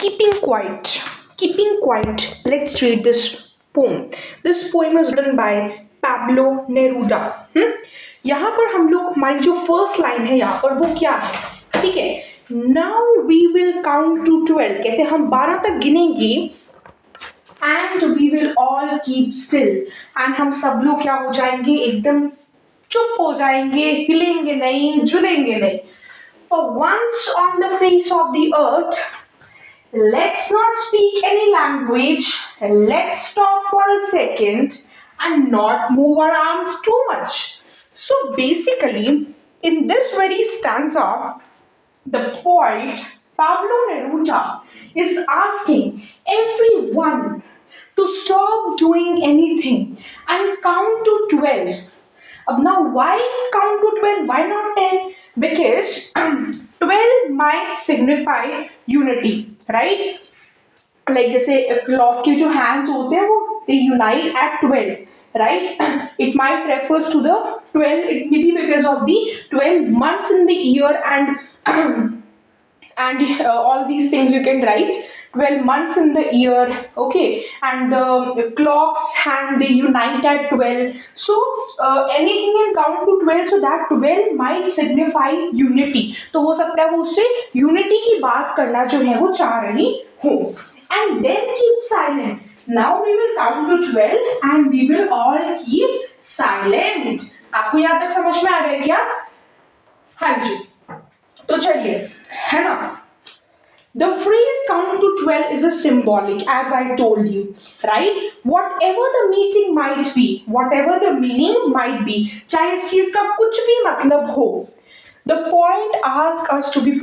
Keeping quiet. Keeping quiet. Let's read this poem. This poem is written by Pablo Neruda. यहाँ पर हम लोग हमारी जो फर्स्ट लाइन है यहाँ पर वो क्या है, ठीक है. Now we will count to 12. कहते हैं हम 12 तक गिनेंगे and we will all keep still. And हम सब लोग क्या हो जाएंगे, एकदम चुप हो जाएंगे, हिलेंगे नहीं, जुलेंगे नहीं. For once on the face of the earth, let's not speak any language. Let's stop for a second and not move our arms too much. So basically, in this very stanza, the poet Pablo Neruda is asking everyone to stop doing anything and count to 12. Now, why count to 12? Why not 10? Because 12 might signify unity, right? Like जैसे clock के जो hands होते हैं वो they unite at 12, right? It might refers to the 12. It may be because of the 12 months in the year and all these things you can write. 12 months in the year, okay, and the clocks and they unite at 12. So anything can count to 12, so that 12 might signify unity. तो हो सकता है वो उससे unity की बात करना जो है वो चाह रही हो. And then keep silent. Now we will count to 12 and we will all keep silent. आपको यहाँ तक समझ में आ रहा है क्या? हाँ जी. तो चलिए, है ना. The phrase count to 12 is a symbolic, as I told you, right? Whatever the meaning might be, whatever the meaning might be, चाहे इस चीज का कुछ भी मतलब हो, the poet asks us to be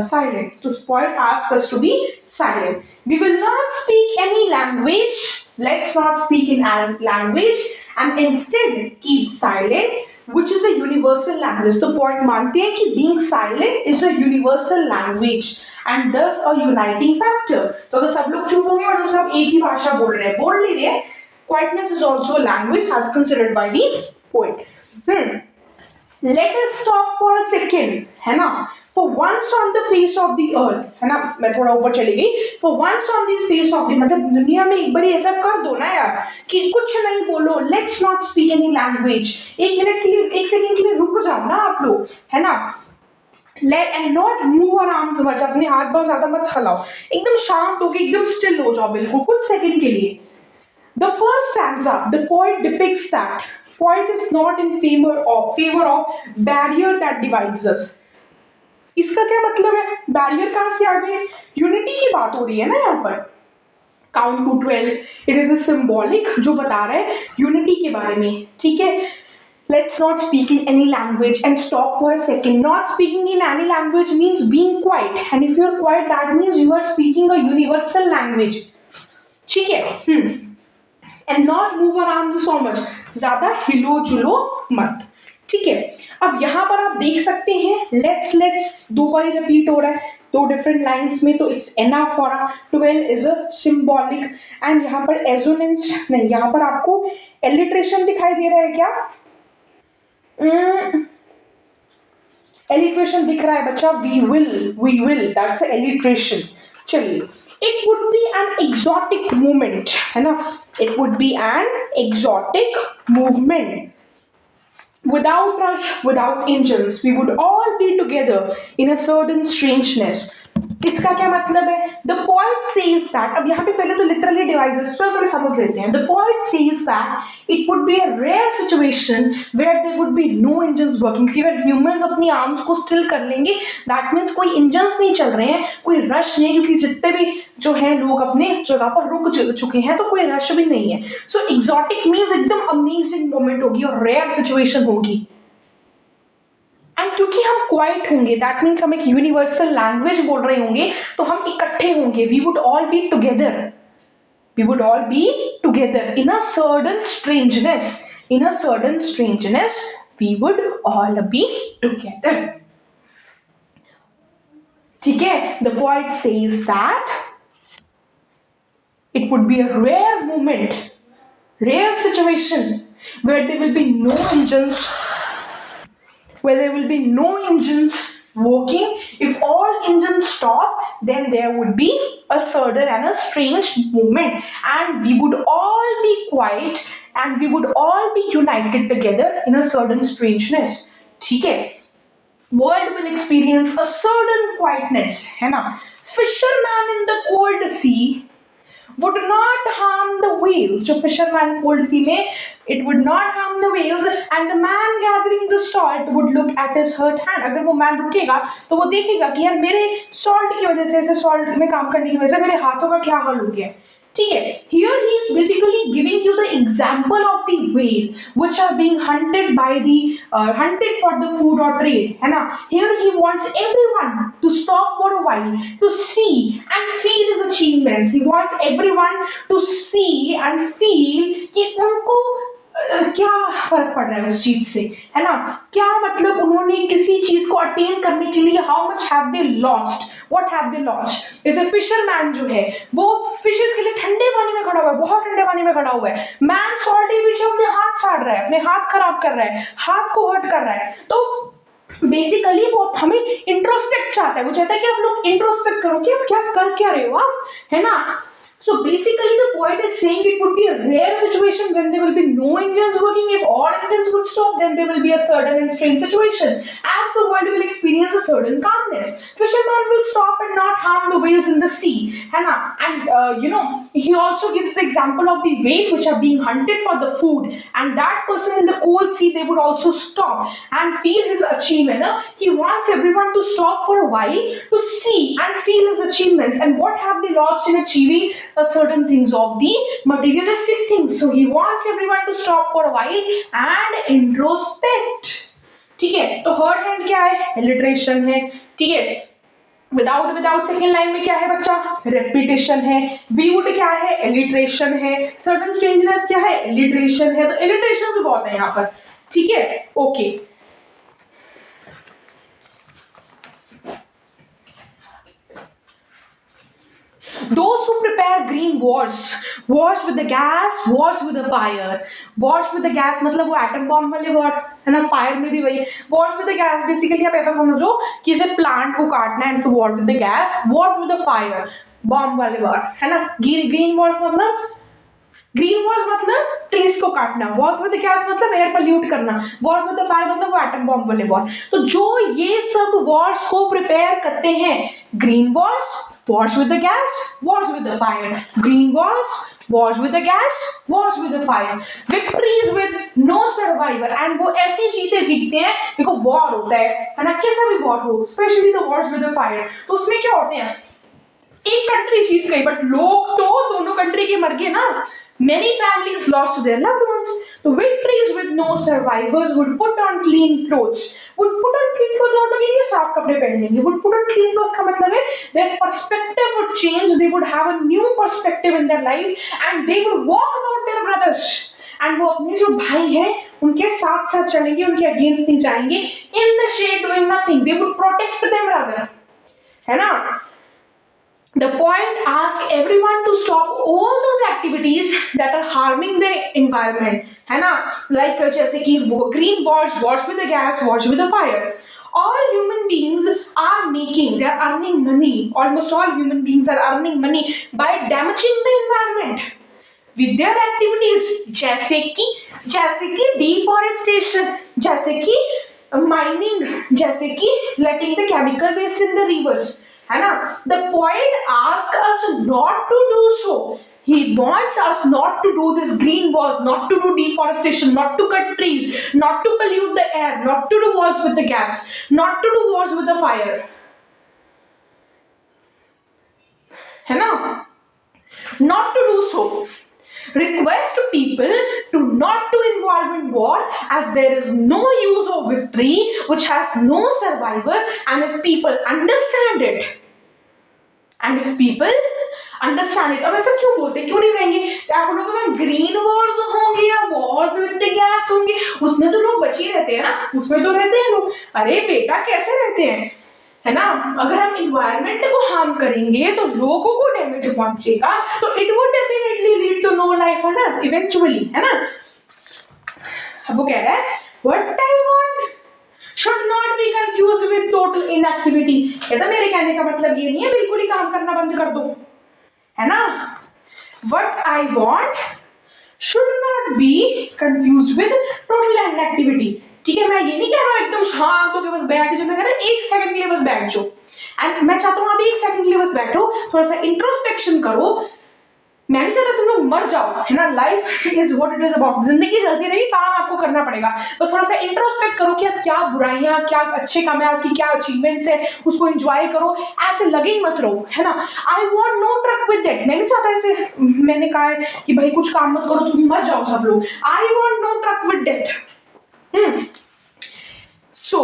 silent. The poet asks us to be silent. We will not speak any language. Let's not speak in language and instead keep silent, which is a universal language. तो poet मानते हैं कि being silent is a universal language and thus a uniting factor. तो अगर सब लोग चुप होंगे और सब एक ही भाषा बोल नहीं रहे, quietness is also a language as considered by the poet. Let us stop for a second, है ना. For once on the face of the earth, है ना. मैं थोड़ा ऊपर चली गई. For once on the face of the, मतलब दुनिया में एक बारी ऐसा कर दो ना यार कि कुछ नहीं बोलो. Let's not speak any language. एक मिनट के लिए, एक सेकंड के लिए रुक जाओ ना आप लोग, है ना. Let and not move our arms much. अपने हाथ बहुत ज्यादा मत हिलाओ. एकदम शांत होके एकदम स्टिल हो जाओ बिल्कुल कुछ सेकंड के लिए. The first stanza, the poet depicts that poet is not in favor of barrier that divides us. इसका क्या मतलब है? बैरियर कहां से आ गए? यूनिटी की बात हो रही है ना यहाँ पर. Count to 12 it is a symbolic जो बता रहा है यूनिटी के बारे में, ठीक है. Let's not speak in any language and stop for a second. Not speaking in any language means being quiet, and if you're quiet, that means you are speaking a universal language. ठीक है. And not move our arms so much. ज्यादा हिलो जुलो मत, ठीक है. अब यहाँ पर आप देख सकते हैं लेट्स दो बार रिपीट हो रहा है दो डिफरेंट लाइंस में, तो it's enough for 12 is a symbolic. And यहाँ पर एजोनेंस नहीं, यहाँ पर आपको एलिट्रेशन दिखाई दे रहा है क्या? एलिट्रेशन दिख रहा है बच्चा. We will that's alliteration. चलिए, it would be an exotic movement, है ना. It would be an exotic movement. Without rush, without engines, we would all be together in a certain strangeness. इसका क्या मतलब है? The poet says that, अब यहाँ पे पहले तो literally devices पर पहले समझ लेते हैं. The poet says that it would be a rare situation where there would be no engines working. क्योंकि अगर humans अपनी arms को still कर लेंगे, that means कोई engines नहीं चल रहे हैं, कोई rush नहीं है, क्योंकि जितने भी जो है लोग अपने जगह पर रुक चुके हैं तो कोई rush भी नहीं है. So exotic means एकदम amazing moment होगी और rare situation होगी. एंड क्योंकि हम क्वाइट होंगे, दैट मीन्स हम एक यूनिवर्सल लैंग्वेज बोल रहे होंगे, तो हम इकट्ठे होंगे. We would all be together. We would all be together in a certain strangeness. In a certain strangeness we would all be together. ठीक है. The poet says that it would be a rare moment, rare situation where there will be no engines, working. If all engines stop, then there would be a sudden and a strange movement, and we would all be quiet, and we would all be united together in a sudden strangeness. ठीक है, world will experience a sudden quietness, है ना. Fisherman in the cold sea would not harm the whales. So fisherman cold sea में it would not harm the whales, and the man gathering the salt would look at his hurt hand. अगर वो man रुकेगा तो वो देखेगा कि यार मेरे salt की वजह से, ऐसे salt में काम करने की वजह से मेरे हाथों का क्या हाल हो गया है. ठीक है, here he is basically giving you the example of the whale which are being hunted by the hunted for the food or trade, है ना. Here he wants everyone to stop for a while to see and feel his achievements. He wants everyone to see and feel कि उनको क्या फर्क पड़ रहा है उस चीज से, है ना. क्या मतलब उन्होंने किसी चीज को अटेन करने के लिए how much have they lost, what have they lost. जैसे फिशरमैन जो है वो फिशेस के लिए ठंडे पानी में खड़ा हुआ है, बहुत ठंडे पानी में खड़ा हुआ है. मैन सॉल्टी फिश अपने हाथ साड़ रहा है, अपने हाथ खराब कर रहा है, हाथ को हर्ट कर रहा है. तो बेसिकली वो हमें इंट्रोस्पेक्ट चाहता है, वो चाहता है कि आप लोग इंट्रोस्पेक्ट करो कि आप क्या कर क्या रहे हो आप, है ना. So basically the poet is saying it would be a rare situation when there will be no engines working. If all engines would stop, then there will be a sudden and strange situation, as the world will experience a sudden calmness. Fisherman will stop and not harm the whales in the sea, है ना. And he also gives the example of the whale which are being hunted for the food, and that person in the cold sea, they would also stop and feel his achievement. He wants everyone to stop for a while to see and feel his achievements and what have they lost in achieving certain things of the materialistic things. So he wants everyone to stop for a while and introspect. ठीक है, तो heard hand क्या है, alliteration है. ठीक है, without second line में क्या है बच्चा, रेपिटेशन है. वी वुड क्या है, एलिट्रेशन है. सर्टन स्ट्रेंजनेस क्या है, एलिट्रेशन है. तो एलिट्रेशन से बहुत है यहाँ पर. ठीक है, okay. Those who prepare green wars with the gas, wars with the fire. Wars with the gas मतलब वो एटम बॉम्ब वाले वॉर, है ना. फायर में भी वही. Wars with the gas basically आप ऐसा समझ लो कि इसे प्लांट को काटना है, it's war with the gas. Wars with the fire, bomb वाले वॉर, है ना. ग्रीन वॉर्स मतलब ग्रीन वॉर्स मतलब ट्रीज को काटना. वॉर्स विद द गैस मतलब एयर पोल्यूट करना. वॉर्स विद द फायर मतलब वो एटम बॉम्ब वाले वॉर. तो जो ये सब वॉर्स को प्रिपेयर करते हैं, green Wars, wars with the gas, wars with the fire. Green wars with the gas, wars with the fire. Victories with no survivor. And वो ऐसी जीते जीतते हैं, देखो वॉर होता है ना, कैसा भी वॉर हो, specially the Wars with the fire. तो उसमें क्या होते हैं, एक कंट्री जीत गई बट लोग तो दोनों कंट्री के मर गए ना. Many families lost their loved ones. The victories with no survivors would put on clean clothes. Would put on clean clothes का मतलब ये साफ कपड़े पहन लेंगे. Would put on clean clothes का मतलब है their perspective would change. They would have a new perspective in their life and they would walk about their brothers. And वो अपने जो भाई हैं उनके साथ साथ चलेंगे, उनके अगेंस्ट नहीं जाएंगे. In the shade doing nothing. They would protect them rather. है ना. The poet asks everyone to stop all those activities that are harming the environment, है ना. Like जैसे कि green wars with the gas, wars with the fire. All human beings are they are earning money. Almost all human beings are earning money by damaging the environment with their activities. जैसे कि deforestation, जैसे कि mining, जैसे कि letting the chemical waste in the rivers, है ना. The poet asks us not to do so. He wants us not to do this green wars, not to do deforestation, not to cut trees, not to pollute the air, not to do wars with the gas, not to do wars with the fire, है ना. Not to do so. Request people to not to involve in war as there is no use of victory which has no survivor. And if people understand it, अब ऐसा क्यों बोलते, क्यों नहीं रहेंगे. आप बोलोगे मैम ग्रीन वॉर्स होंगे या वॉर्स विद द गैस होंगे, उसमें तो लोग बच ही रहते हैं ना, उसमें तो रहते हैं लोग. अरे बेटा कैसे रहते हैं, है ना. अगर हम इन्वायरमेंट को हार्म करेंगे तो लोगों को डैमेज पहुंचेगा, तो it would definitely lead to no life on earth eventually, है ना. अब वो कह रहा है what I want, should not be confused with total inactivity. कहता मेरे कहने का मतलब ये नहीं है बिल्कुल ही काम करना बंद कर दो, है ना. What I want should not be confused with total inactivity. ठीक है, मैं ये नहीं कह रहा हूँ एकदम शांत होकर बस बैठ जाओ, मैं कह रहा हूँ एक सेकंड के लिए बस बैठ जाओ. एंड मैं चाहता हूँ अभी एक सेकंड के लिए बस बैठो, थोड़ा सा इंट्रोस्पेक्शन करो. मैं नहीं चाहता तुम लोग मर जाओ, है ना. Life is what it is about. जिंदगी चलती रहेगी, काम आपको करना पड़ेगा. बस थोड़ा सा इंट्रोस्पेक्ट करो कि आप क्या बुराइयां, क्या अच्छे काम है आपकी, क्या अचीवमेंट्स है, उसको एंजॉय करो. ऐसे लगे ही मत रहो, है ना. I want no truck with that. मैं नहीं चाहता ऐसे, मैंने कहा है कि भाई कुछ काम मत करो तुम मर जाओ सब लोग. I want no truck with that. So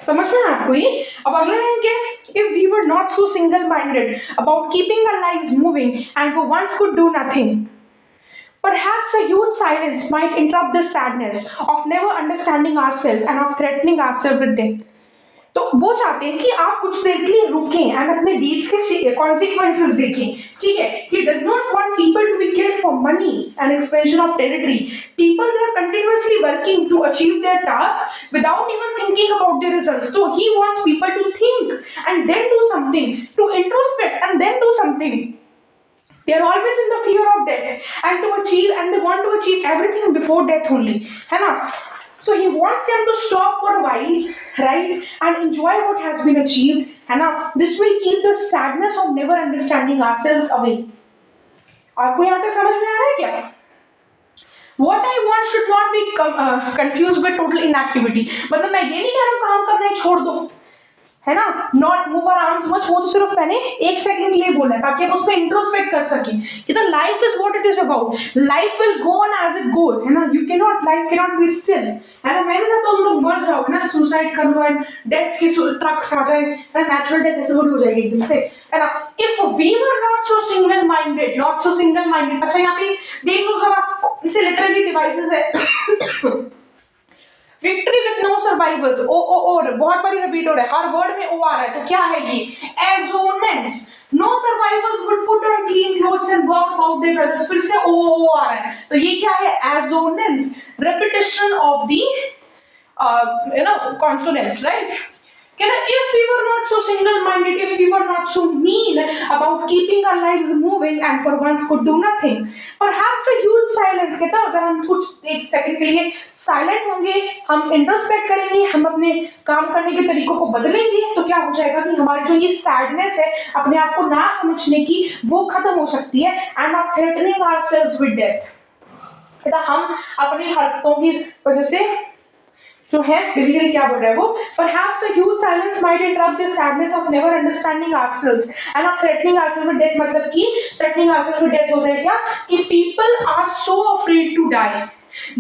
समझ में आपको ये. अब अगला लाइन क्या है. If we were not so single minded about keeping our lives moving and for once could do nothing, perhaps a huge silence might interrupt this sadness of never understanding ourselves and of threatening ourselves with death. तो वो चाहते हैं कि आप कुछ देर के लिए रुकें एंड अपने डीड्स के कॉन्सिक्वेंसेस देखें. ठीक है. He does not want people to be killed for money and expansion of territory. People they are continuously working to achieve their task without even thinking about their results. तो he wants people to think and then do something, to introspect and then do something. They are always in the fear of death and to achieve, and they want to achieve everything before death only, है ना. So he wants them to stop for a while, right, and enjoy what has been achieved, है ना. This will keep the sadness of never understanding ourselves away. आपको यहाँ तक समझ में आ रहा है क्या? What I want should not be confused with total inactivity. मतलब मैं ये नहीं कह रहा हूँ काम करना छोड़ दो, है ना. Not move our arms much, वो तो सिर्फ मैंने एक सेकंड के लिए बोला है ताकि आप उस पर इंट्रोस्पेक्ट कर सकें कि the life is what it is about. Life will go on as it goes, है ना. You can not, life can not be still, है ना. मैंने चाहता तुम लोग मर जाओ, है ना, सुसाइड कर लो एंड डेथ की ट्रक आ जाए, है ना. नेचुरल डेथ ऐसे हो जाएगी एकदम से, है ना. If we were not so single minded, not so single minded. अच्छा यहाँ पे देख लो जरा, इसे लिटरली डिवाइसेस है. Victory with no survivors. ओ ओ और बहुत बारी रिपीट हो रहा है, हर वर्ड में ओ आ रहा है. तो क्या है ये? एजोनेंस. No survivors would put on clean clothes and walk about their brothers. फिर से ओ आ रहा है. तो ये क्या है? Assonance, repetition of the consonants, right. If we were not so single-minded, if we were not so mean about keeping our lives moving and for once could do nothing, perhaps a huge silence. कहता अगर हम कुछ एक second के लिए silent होंगे, हम introspect करेंगे, हम अपने काम करने के तरीकों को बदलेंगे, तो क्या हो जाएगा कि हमारी जो ये सैडनेस है अपने आप को ना समझने की, वो खत्म हो सकती है. End of threatening ourselves with death. कहता हम अपनी हरकतों की वजह से जो है बेसिकली क्या बोल रहा है वो. Perhaps a huge silence might interrupt the sadness of never understanding ourselves and of threatening ourselves with death. मतलब कि threatening ourselves with death होता है क्या कि people are so afraid to die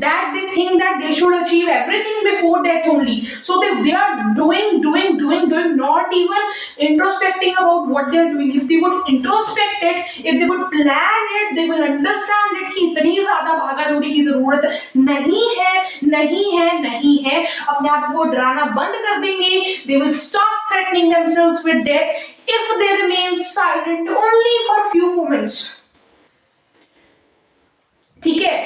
that they think that they should achieve everything before death only. So they are doing, not even introspecting about what they are doing. If they would introspect it, if they would plan it, they will understand it कि इतनी ज्यादा भागा दौड़ी की जरूरत नहीं है. अपने आप को डराना बंद कर देंगे. They will stop threatening themselves with death if they remain silent only for few moments. ठीक है.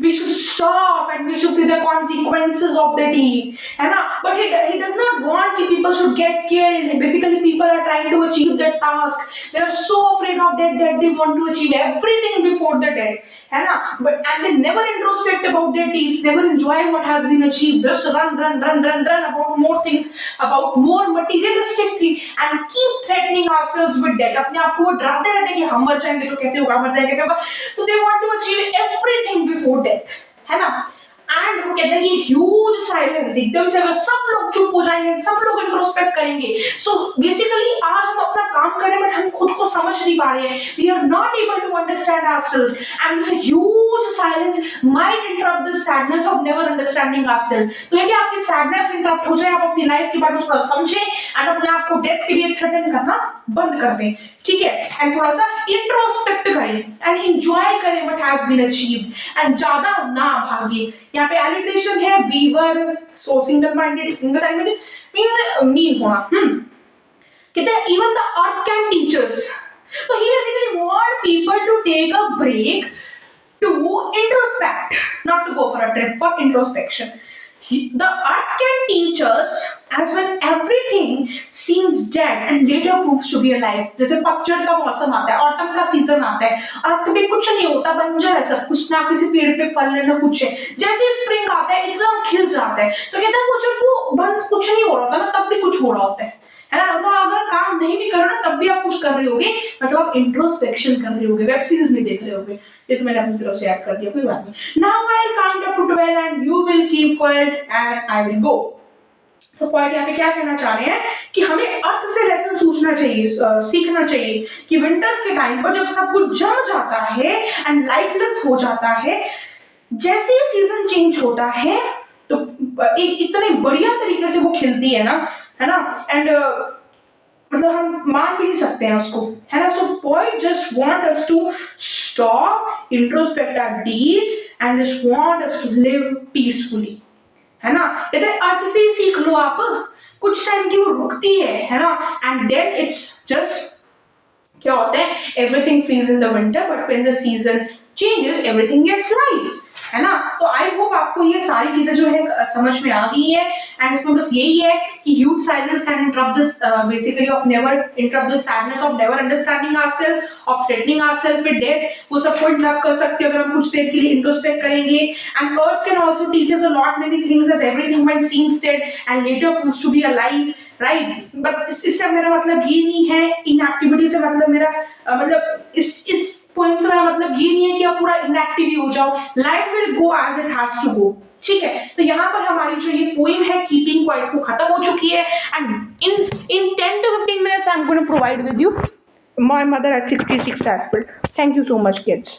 We should stop and we should see the consequences of the deed, है ना. But he does not want कि people should get killed. Basically, people are trying to achieve their task. They are so afraid of death that they want to achieve everything before the death, है ना. And they never introspect about their deeds, never enjoy what has been achieved. Just run about more things, about more materialistic things, and keep threatening ourselves with death. अपने आप को वो डराते रहते हैं कि हम मर जाएंगे तो कैसे होगा, मर जाएंगे कैसे होगा. तो they want to achieve everything before death, है ना. एंड वो कहते हैं कि ह्यूज साइलेंस, एकदम से अगर सब लोग चुप हो जाएंगे, सब लोग इंट्रोस्पेक्ट करेंगे. सो बेसिकली आज हम अपना काम कर रहे हैं बट हम खुद को समझ नहीं पा रहे हैं. We are not able to understand ourselves and this huge silence might interrupt the sadness of never understanding ourselves. तो यदि आपकी सैडनेस इंटरप्ट हो जाए, आप अपनी लाइफ के बारे में थोड़ा समझें एंड अपने आप को डेथ के लिए थ्रेटन करना बंद कर दें. ठीक है. एंड थोड़ा सा इंट्रोस्पेक्ट करें एंड एंजॉय करें what has been achieved and ज्यादा ना भागे. यहाँ पे एलिट्रेशन है. We were so single minded. Single minded means mean होना. कहते हैं even the earth can teach us. तो he basically want people to take a break to introspect, not to go for a trip, for introspection. The earth can teach us as when everything seems dead and later proves to be alive. जैसे पतझड़ का मौसम आता है, autumn का season आता है, अर्थ पे कुछ नहीं होता, बंजर है सब कुछ, ना किसी पेड़ पे फल है ना कुछ है। जैसे स्प्रिंग आता है एकदम खिल जाता है, तो कहता है वो जब वो बंद कुछ नहीं हो रहा होता ना, तब भी कुछ हो रहा होता है ना। मतलब अगर काम नहीं भी करो ना तब भी आप कुछ कर रहे होगे, मतलब आप इंट्रोस्पेक्शन कर रहे होगे, वेब सीरीज नहीं देख रहे होगे। ये तो मैंने अपनी तरफ से ऐड कर दिया, कोई बात नहीं। Now I will count up to 12 and you will keep quiet and I will go. तो पॉइंट यहाँ पे क्या कहना चाह रहे हैं कि हमें अर्थ से लेसन सूझना चाहिए, सीखना चाहिए कि विंटर्स के टाइम पर जब सब कुछ जम जाता है एंड लाइफलेस हो जाता है, जैसे ही सीजन चेंज होता है तो एक इतने बढ़िया तरीके से वो खिलती है ना। एंड मतलब हम मान भी नहीं सकते हैं उसको, है ना। So point just want us to stop, introspect our deeds and just want us to live peacefully, है ना। यदि अर्थ से ही सीख लो आप, कुछ टाइम की वो रुकती है ना, एंड देन इट्स जस्ट क्या होता है, everything freeze in the winter but when the season changes everything gets life, है ना। तो आई होप आपको ये सारी चीजें जो है समझ में आ गई है। एंड इसमें बस यही है कि huge silence can interrupt this basically of never interrupt this sadness of never understanding ourself, of threatening ourself with death. वो सब को इंटरप्ट कर सकते हैं अगर हम कुछ देर के लिए इंट्रोस्पेक्ट करेंगे। And earth can also teach us a lot many things as everything when seems dead and later proves to be alive, right. But इससे मेरा मतलब ये नहीं है, इनएक्टिविटी से मतलब मेरा मतलब इस पॉइंट से मेरा मतलब ये नहीं है कि आप पूरा इनएक्टिव ही हो जाओ। Life will go as it has to go, ठीक है। तो यहाँ पर हमारी जो ये पोइम है कीपिंग क्वाइट को खत्म हो चुकी है। And in 10 to 15 minutes I am going to provide with you my mother at 66 aspect. Thank you so much kids.